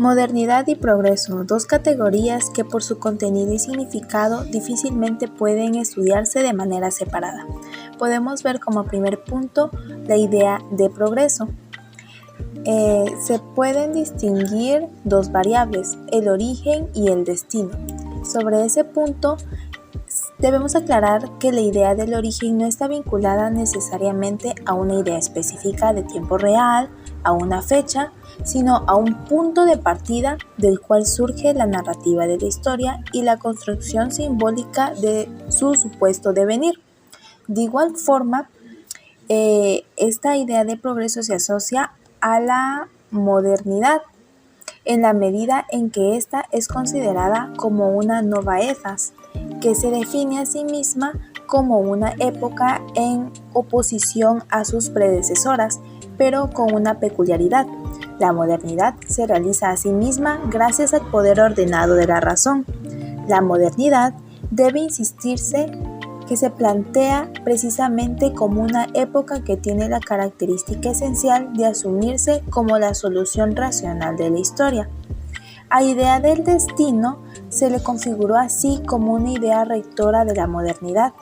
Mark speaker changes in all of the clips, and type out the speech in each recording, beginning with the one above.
Speaker 1: Modernidad y progreso, dos categorías que por su contenido y significado difícilmente pueden estudiarse de manera separada. Podemos ver como primer punto la idea de progreso. Se pueden distinguir dos variables, el origen y el destino. Sobre ese punto, debemos aclarar que la idea del origen no está vinculada necesariamente a una idea específica de tiempo real, a una fecha, sino a un punto de partida del cual surge la narrativa de la historia y la construcción simbólica de su supuesto devenir. De igual forma, esta idea de progreso se asocia a la modernidad, en la medida en que ésta es considerada como una nova etas, que se define a sí misma como una época en oposición a sus predecesoras, pero con una peculiaridad. La modernidad se realiza a sí misma gracias al poder ordenado de la razón. La modernidad debe insistirse que se plantea precisamente como una época que tiene la característica esencial de asumirse como la solución racional de la historia. A idea del destino se le configuró así como una idea rectora de la modernidad,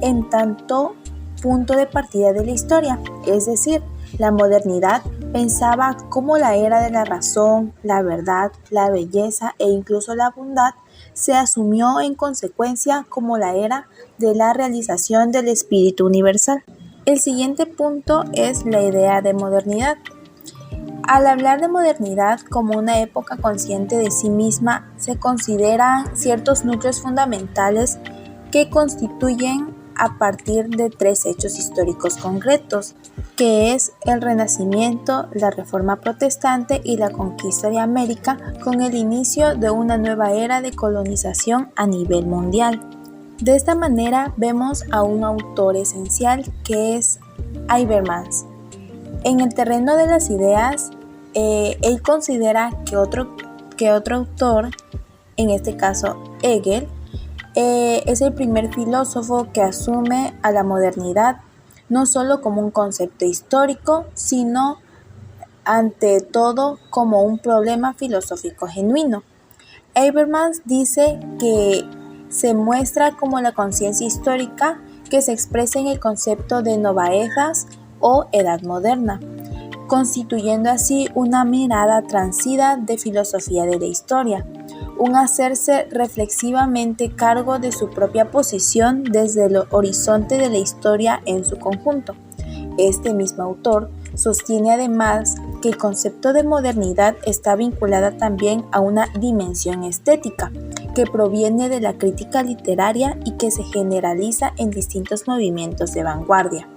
Speaker 1: en tanto punto de partida de la historia, es decir, la modernidad pensaba cómo la era de la razón, la verdad, la belleza e incluso la bondad se asumió en consecuencia como la era de la realización del espíritu universal. El siguiente punto es la idea de modernidad. Al hablar de modernidad como una época consciente de sí misma, se consideran ciertos núcleos fundamentales que constituyen a partir de tres hechos históricos concretos, que es el Renacimiento, la Reforma Protestante y la conquista de América, con el inicio de una nueva era de colonización a nivel mundial. De esta manera vemos a un autor esencial que es Habermas. En el terreno de las ideas, él considera que otro autor, en este caso Hegel, es el primer filósofo que asume a la modernidad no solo como un concepto histórico, sino ante todo como un problema filosófico genuino. Habermas dice que se muestra como la conciencia histórica que se expresa en el concepto de nova etas o edad moderna, constituyendo así una mirada transida de filosofía de la historia, un hacerse reflexivamente cargo de su propia posición desde el horizonte de la historia en su conjunto. Este mismo autor sostiene además que el concepto de modernidad está vinculada también a una dimensión estética que proviene de la crítica literaria y que se generaliza en distintos movimientos de vanguardia.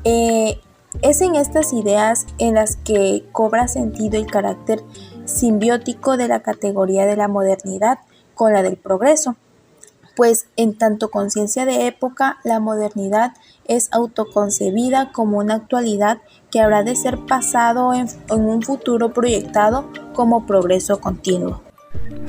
Speaker 1: Es en estas ideas en las que cobra sentido el carácter simbiótico de la categoría de la modernidad con la del progreso, pues en tanto conciencia de época, la modernidad es autoconcebida como una actualidad que habrá de ser pasado en un futuro proyectado como progreso continuo.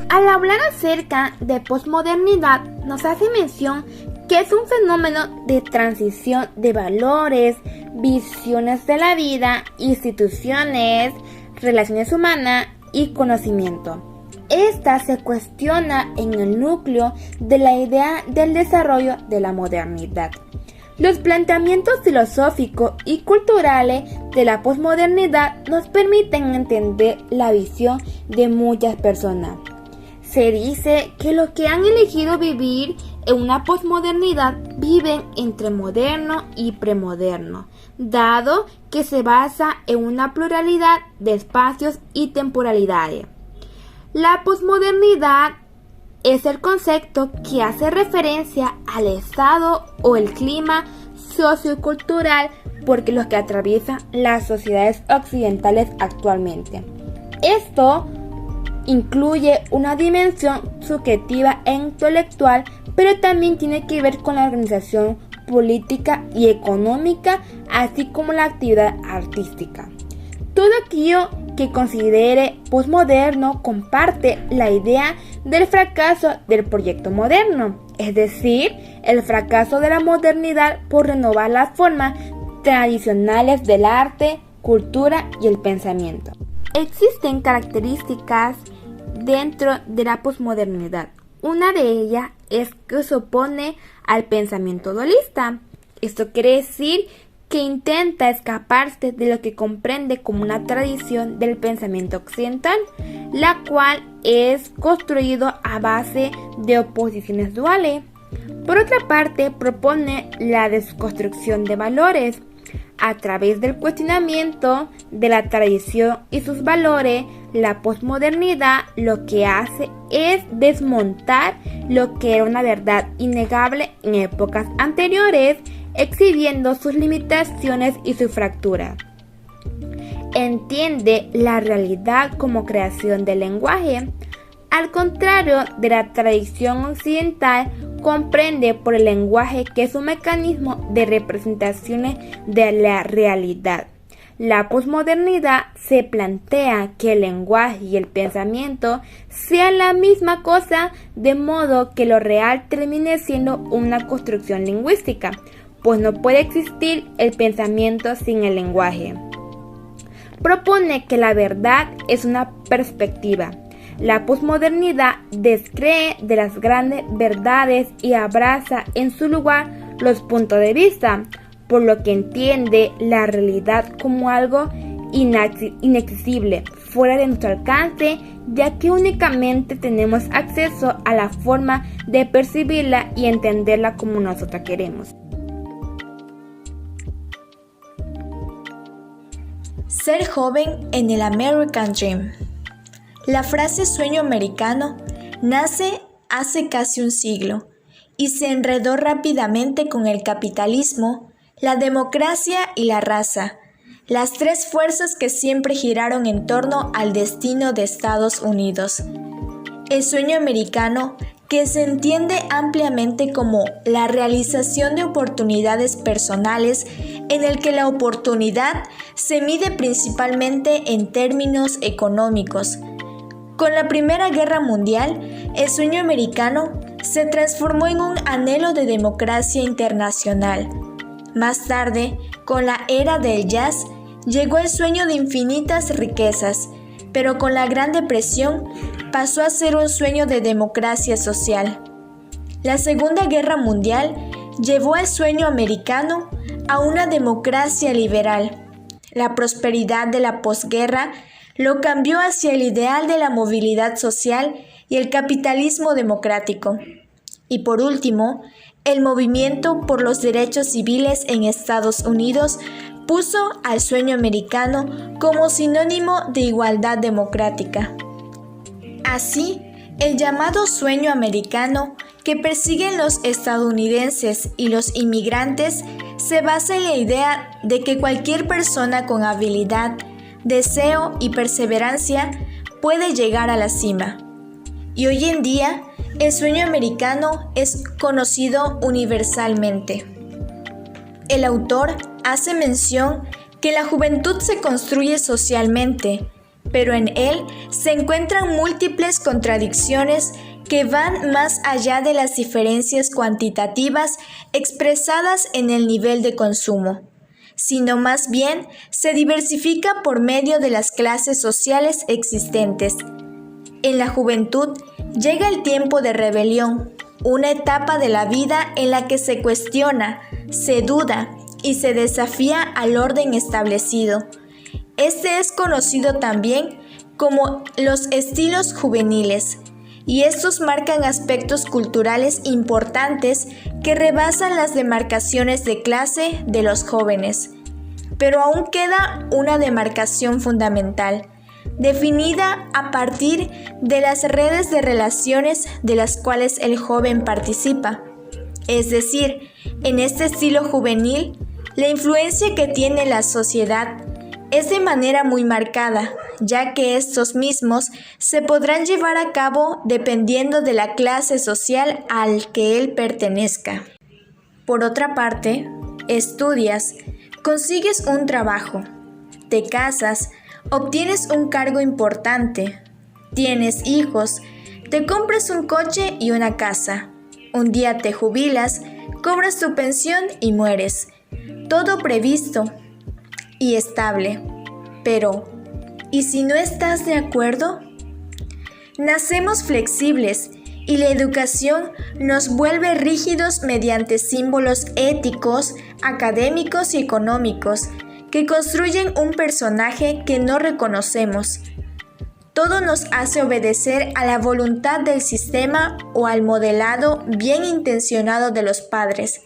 Speaker 2: Al hablar acerca de posmodernidad, nos hace mención que es un fenómeno de transición de valores, visiones de la vida, instituciones, relaciones humanas y conocimiento. Esta se cuestiona en el núcleo de la idea del desarrollo de la modernidad. Los planteamientos filosóficos y culturales de la posmodernidad nos permiten entender la visión de muchas personas. Se dice que los que han elegido vivir en una posmodernidad viven entre moderno y premoderno, dado que se basa en una pluralidad de espacios y temporalidades. La posmodernidad es el concepto que hace referencia al estado o el clima sociocultural por los que atraviesan las sociedades occidentales actualmente. Esto incluye una dimensión subjetiva e intelectual, pero también tiene que ver con la organización política y económica, así como la actividad artística. Todo aquello que considere posmoderno comparte la idea del fracaso del proyecto moderno, es decir, el fracaso de la modernidad por renovar las formas tradicionales del arte, cultura y el pensamiento. Existen características dentro de la posmodernidad. Una de ellas es que se opone al pensamiento dualista. Esto quiere decir que intenta escaparse de lo que comprende como una tradición del pensamiento occidental, la cual es construido a base de oposiciones duales. Por otra parte, propone la desconstrucción de valores. A través del cuestionamiento de la tradición y sus valores, la posmodernidad lo que hace es desmontar lo que era una verdad innegable en épocas anteriores, exhibiendo sus limitaciones y su fractura. Entiende la realidad como creación del lenguaje. Al contrario de la tradición occidental, comprende por el lenguaje que es un mecanismo de representaciones de la realidad. La posmodernidad se plantea que el lenguaje y el pensamiento sean la misma cosa, de modo que lo real termine siendo una construcción lingüística, pues no puede existir el pensamiento sin el lenguaje. Propone que la verdad es una perspectiva. La posmodernidad descree de las grandes verdades y abraza en su lugar los puntos de vista, por lo que entiende la realidad como algo inaccesible, fuera de nuestro alcance, ya que únicamente tenemos acceso a la forma de percibirla y entenderla como nosotros queremos.
Speaker 1: Ser joven en el American Dream. La frase sueño americano nace hace casi un siglo y se enredó rápidamente con el capitalismo, la democracia y la raza, las tres fuerzas que siempre giraron en torno al destino de Estados Unidos. El sueño americano, que se entiende ampliamente como la realización de oportunidades personales, en el que la oportunidad se mide principalmente en términos económicos. Con la Primera Guerra Mundial, el sueño americano se transformó en un anhelo de democracia internacional. Más tarde, con la era del jazz, llegó el sueño de infinitas riquezas, pero con la Gran Depresión pasó a ser un sueño de democracia social. La Segunda Guerra Mundial llevó al sueño americano a una democracia liberal. La prosperidad de la posguerra lo cambió hacia el ideal de la movilidad social y el capitalismo democrático. Y por último, el movimiento por los derechos civiles en Estados Unidos puso al sueño americano como sinónimo de igualdad democrática. Así, el llamado sueño americano que persiguen los estadounidenses y los inmigrantes se basa en la idea de que cualquier persona con habilidad, deseo y perseverancia puede llegar a la cima. Y hoy en día, el sueño americano es conocido universalmente. El autor hace mención que la juventud se construye socialmente, pero en él se encuentran múltiples contradicciones que van más allá de las diferencias cuantitativas expresadas en el nivel de consumo, sino más bien se diversifica por medio de las clases sociales existentes. En la juventud llega el tiempo de rebelión, una etapa de la vida en la que se cuestiona, se duda y se desafía al orden establecido. Este es conocido también como los estilos juveniles, y estos marcan aspectos culturales importantes que rebasan las demarcaciones de clase de los jóvenes. Pero aún queda una demarcación fundamental, definida a partir de las redes de relaciones de las cuales el joven participa. Es decir, en este estilo juvenil, la influencia que tiene la sociedad es de manera muy marcada, ya que estos mismos se podrán llevar a cabo dependiendo de la clase social al que él pertenezca. Por otra parte, estudias, consigues un trabajo, te casas, obtienes un cargo importante, tienes hijos, te compras un coche y una casa, un día te jubilas, cobras tu pensión y mueres. Todo previsto y estable, pero
Speaker 3: ¿Y si no estás de acuerdo? Nacemos flexibles y la educación nos vuelve rígidos mediante símbolos éticos, académicos y económicos que construyen un personaje que no reconocemos. Todo nos hace obedecer a la voluntad del sistema o al modelado bien intencionado de los padres.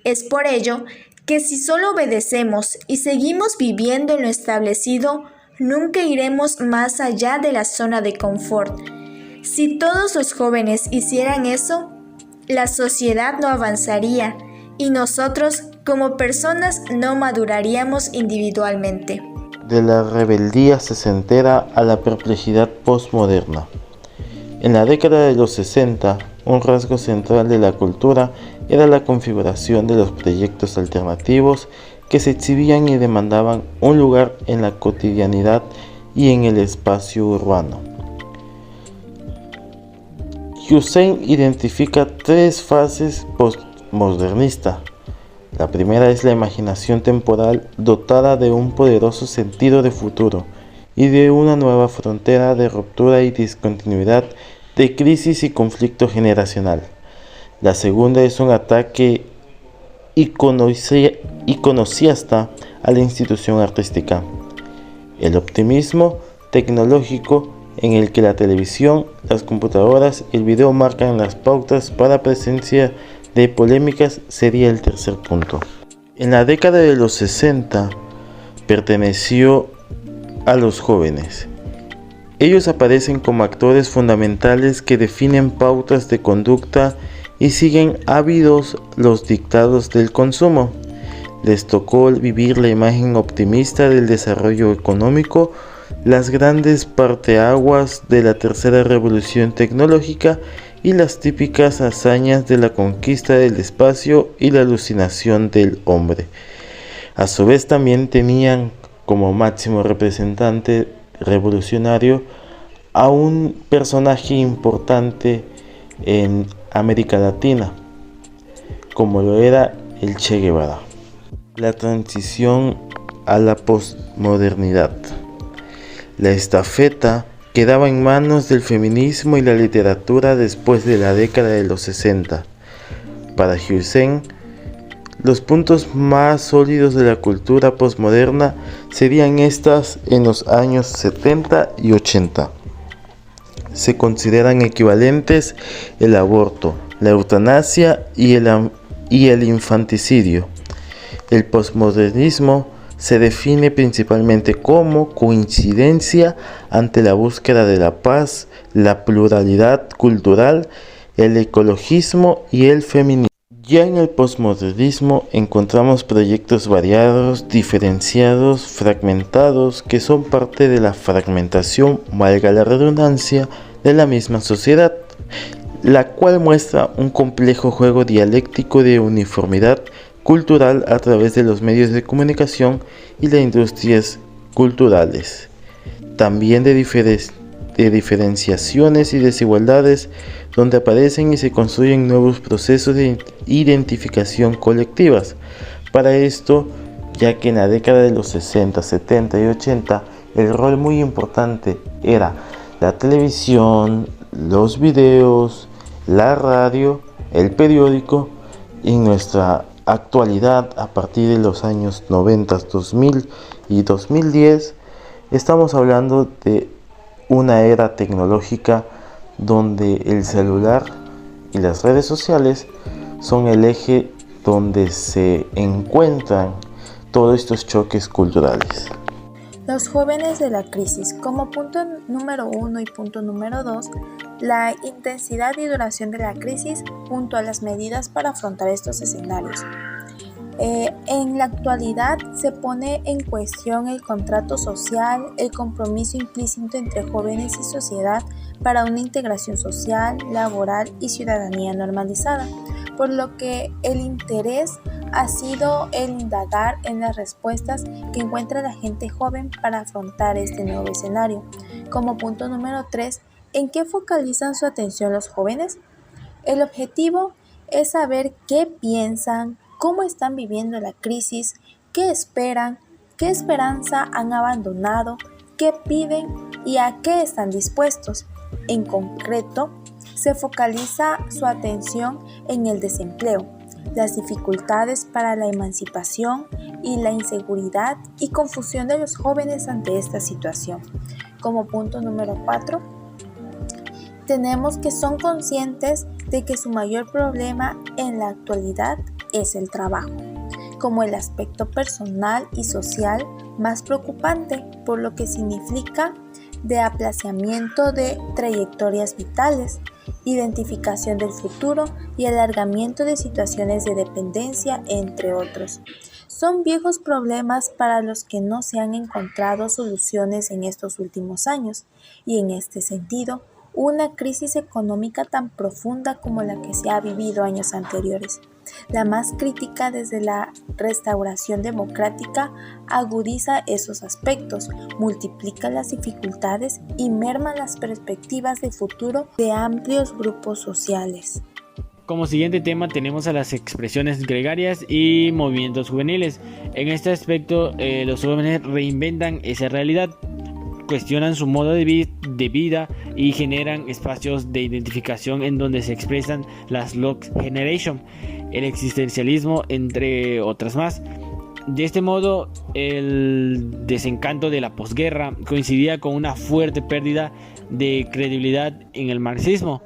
Speaker 3: Es por ello que si solo obedecemos y seguimos viviendo en lo establecido, nunca iremos más allá de la zona de confort. Si todos los jóvenes hicieran eso, la sociedad no avanzaría y nosotros como personas no maduraríamos individualmente.
Speaker 4: De la rebeldía sesentera a la perplejidad postmoderna. En la década de los 60, un rasgo central de la cultura era la configuración de los proyectos alternativos que se exhibían y demandaban un lugar en la cotidianidad y en el espacio urbano. Hussein identifica tres fases postmodernistas. La primera es la imaginación temporal dotada de un poderoso sentido de futuro y de una nueva frontera de ruptura y discontinuidad, de crisis y conflicto generacional. La segunda es un ataque iconoclasta a la institución artística. El optimismo tecnológico en el que la televisión, las computadoras y el video marcan las pautas para presencia de polémicas sería el tercer punto. En la década de los 60 perteneció a los jóvenes. Ellos aparecen como actores fundamentales que definen pautas de conducta y siguen ávidos los dictados del consumo. Les tocó vivir la imagen optimista del desarrollo económico, las grandes parteaguas de la tercera revolución tecnológica y las típicas hazañas de la conquista del espacio y la alucinación del hombre. A su vez también tenían como máximo representante revolucionario a un personaje importante en América Latina, como lo era el Che Guevara. La transición a la posmodernidad. La estafeta quedaba en manos del feminismo y la literatura después de la década de los 60. Para Hussein, los puntos más sólidos de la cultura posmoderna serían estas en los años 70 y 80. Se consideran equivalentes el aborto, la eutanasia y el infanticidio. El posmodernismo se define principalmente como coincidencia ante la búsqueda de la paz, la pluralidad cultural, el ecologismo y el feminismo. Ya en el posmodernismo encontramos proyectos variados, diferenciados, fragmentados, que son parte de la fragmentación, valga la redundancia, de la misma sociedad, la cual muestra un complejo juego dialéctico de uniformidad cultural a través de los medios de comunicación y las industrias culturales, también de diferenciaciones y desigualdades, donde aparecen y se construyen nuevos procesos de identificación colectivas. Para esto, ya que en la década de los 60, 70 y 80 el rol muy importante era la televisión, los videos, la radio, el periódico. En nuestra actualidad, a partir de los años 90, 2000 y 2010, estamos hablando de una era tecnológica donde el celular y las redes sociales son el eje donde se encuentran todos estos choques culturales.
Speaker 1: Los jóvenes de la crisis. Como punto número 1 y punto número 2, la intensidad y duración de la crisis junto a las medidas para afrontar estos escenarios. En la actualidad se pone en cuestión el contrato social, el compromiso implícito entre jóvenes y sociedad para una integración social, laboral y ciudadanía normalizada, por lo que el interés ha sido el indagar en las respuestas que encuentra la gente joven para afrontar este nuevo escenario. Como punto número 3, ¿en qué focalizan su atención los jóvenes? El objetivo es saber qué piensan, cómo están viviendo la crisis, qué esperan, qué esperanza han abandonado, qué piden y a qué están dispuestos. En concreto, se focaliza su atención en el desempleo, las dificultades para la emancipación y la inseguridad y confusión de los jóvenes ante esta situación. Como punto número 4, tenemos que son conscientes de que su mayor problema en la actualidad es el trabajo, como el aspecto personal y social más preocupante, por lo que significa de aplazamiento de trayectorias vitales, identificación del futuro y alargamiento de situaciones de dependencia, entre otros. Son viejos problemas para los que no se han encontrado soluciones en estos últimos años, y en este sentido, una crisis económica tan profunda como la que se ha vivido años anteriores, la más crítica desde la restauración democrática, agudiza esos aspectos, multiplica las dificultades y merma las perspectivas de futuro de amplios grupos sociales.
Speaker 5: Como siguiente tema tenemos a las expresiones gregarias y movimientos juveniles. En este aspecto, los jóvenes reinventan esa realidad, cuestionan su modo de vida y generan espacios de identificación en donde se expresan las Lost Generation, el existencialismo, entre otras más. De este modo, el desencanto de la posguerra coincidía con una fuerte pérdida de credibilidad en el marxismo.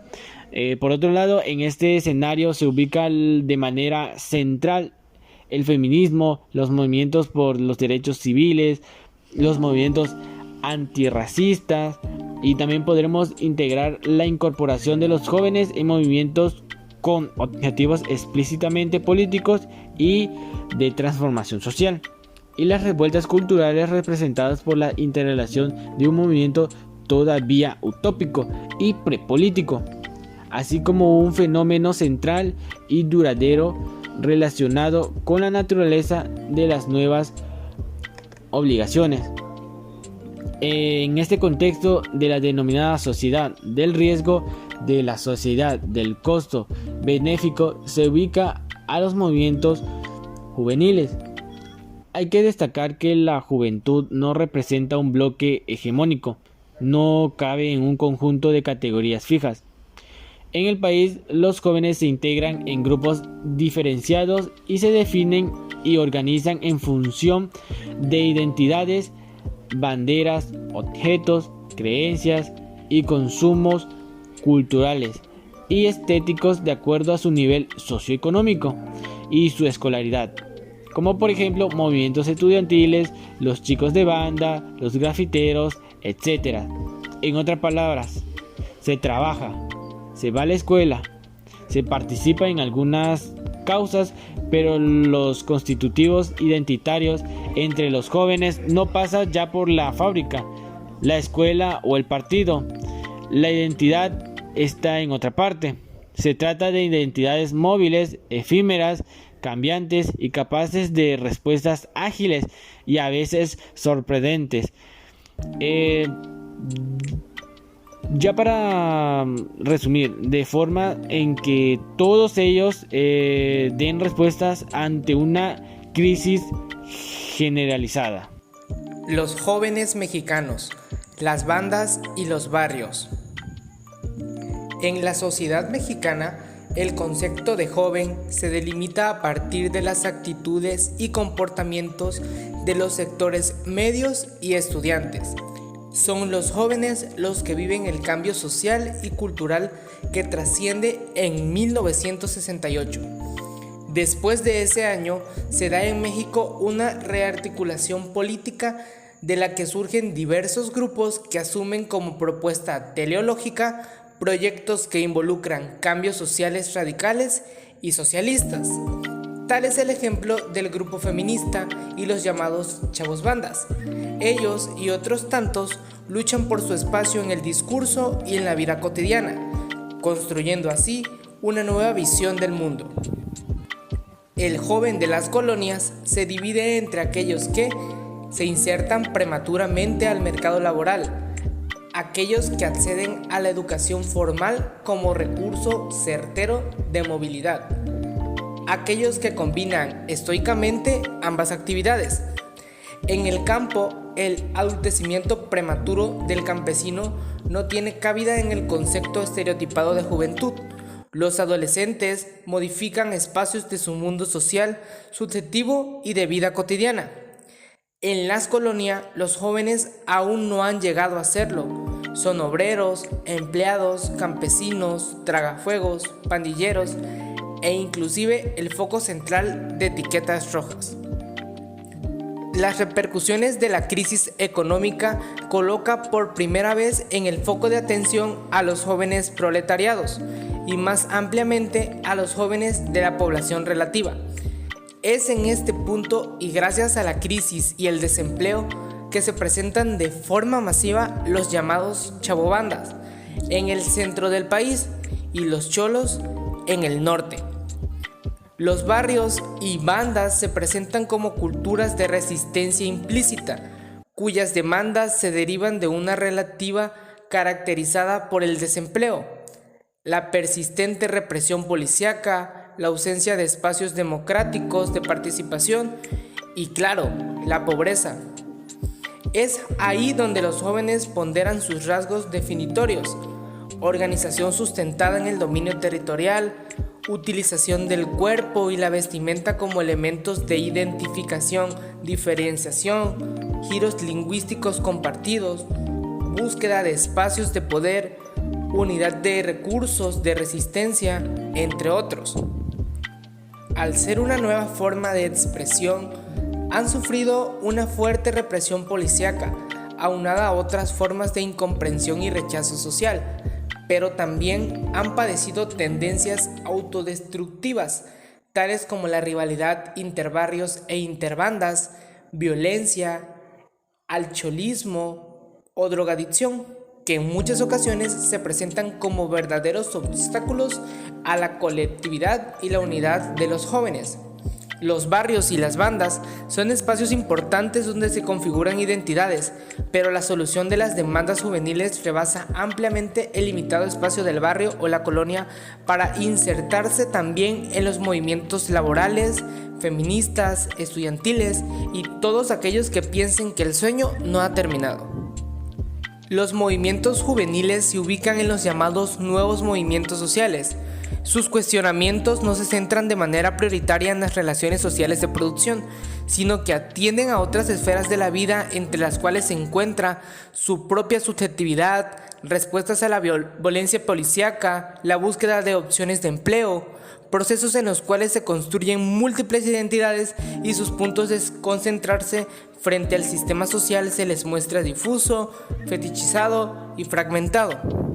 Speaker 5: Por otro lado, en este escenario se ubica de manera central el feminismo, los movimientos por los derechos civiles, los movimientos antirracistas, y también podremos integrar la incorporación de los jóvenes en movimientos con objetivos explícitamente políticos y de transformación social, y las revueltas culturales representadas por la interrelación de un movimiento todavía utópico y prepolítico, así como un fenómeno central y duradero relacionado con la naturaleza de las nuevas obligaciones. En este contexto de la denominada sociedad del riesgo, de la sociedad del costo benéfico, se ubica a los movimientos juveniles. Hay que destacar que la juventud no representa un bloque hegemónico, no cabe en un conjunto de categorías fijas. En el país, los jóvenes se integran en grupos diferenciados y se definen y organizan en función de identidades, banderas, objetos, creencias y consumos culturales y estéticos de acuerdo a su nivel socioeconómico y su escolaridad, como por ejemplo movimientos estudiantiles, los chicos de banda, los grafiteros, etc. En otras palabras, se trabaja, se va a la escuela, se participa en algunas causas, pero los constitutivos identitarios entre los jóvenes no pasa ya por la fábrica, la escuela o el partido. La identidad está en otra parte. Se trata de identidades móviles, efímeras, cambiantes y capaces de respuestas ágiles y a veces sorprendentes. Ya para resumir, de forma en que todos ellos den respuestas ante una crisis generalizada.
Speaker 6: Los jóvenes mexicanos, las bandas y los barrios. En la sociedad mexicana, el concepto de joven se delimita a partir de las actitudes y comportamientos de los sectores medios y estudiantes. Son los jóvenes los que viven el cambio social y cultural que trasciende en 1968. Después de ese año, se da en México una rearticulación política de la que surgen diversos grupos que asumen como propuesta teleológica proyectos que involucran cambios sociales radicales y socialistas. Tal es el ejemplo del grupo feminista y los llamados chavos bandas. Ellos y otros tantos luchan por su espacio en el discurso y en la vida cotidiana, construyendo así una nueva visión del mundo. El joven de las colonias se divide entre aquellos que se insertan prematuramente al mercado laboral, aquellos que acceden a la educación formal como recurso certero de movilidad, aquellos que combinan estoicamente ambas actividades. En el campo el adultecimiento prematuro del campesino no tiene cabida en el concepto estereotipado de juventud. Los adolescentes modifican espacios de su mundo social, subjetivo y de vida cotidiana. En las colonias, los jóvenes aún no han llegado a serlo. Son obreros, empleados, campesinos, tragafuegos, pandilleros e inclusive el foco central de etiquetas rojas. Las repercusiones de la crisis económica coloca por primera vez en el foco de atención a los jóvenes proletariados y más ampliamente a los jóvenes de la población relativa. Es en este punto y gracias a la crisis y el desempleo que se presentan de forma masiva los llamados chavobandas en el centro del país y los cholos en el norte. Los barrios y bandas se presentan como culturas de resistencia implícita, cuyas demandas se derivan de una relativa caracterizada por el desempleo, la persistente represión policíaca, la ausencia de espacios democráticos de participación y, claro, la pobreza. Es ahí donde los jóvenes ponderan sus rasgos definitorios: organización sustentada en el dominio territorial, utilización del cuerpo y la vestimenta como elementos de identificación, diferenciación, giros lingüísticos compartidos, búsqueda de espacios de poder, unidad de recursos de resistencia, entre otros. Al ser una nueva forma de expresión, han sufrido una fuerte represión policíaca, aunada a otras formas de incomprensión y rechazo social, pero también han padecido tendencias autodestructivas, tales como la rivalidad interbarrios e interbandas, violencia, alcoholismo o drogadicción, que en muchas ocasiones se presentan como verdaderos obstáculos a la colectividad y la unidad de los jóvenes. Los barrios y las bandas son espacios importantes donde se configuran identidades, pero la solución de las demandas juveniles rebasa ampliamente el limitado espacio del barrio o la colonia para insertarse también en los movimientos laborales, feministas, estudiantiles y todos aquellos que piensen que el sueño no ha terminado. Los movimientos juveniles se ubican en los llamados nuevos movimientos sociales. Sus cuestionamientos no se centran de manera prioritaria en las relaciones sociales de producción, sino que atienden a otras esferas de la vida, entre las cuales se encuentra su propia subjetividad, respuestas a la violencia policíaca, la búsqueda de opciones de empleo, procesos en los cuales se construyen múltiples identidades y sus puntos de concentrarse frente al sistema social se les muestra difuso, fetichizado y fragmentado.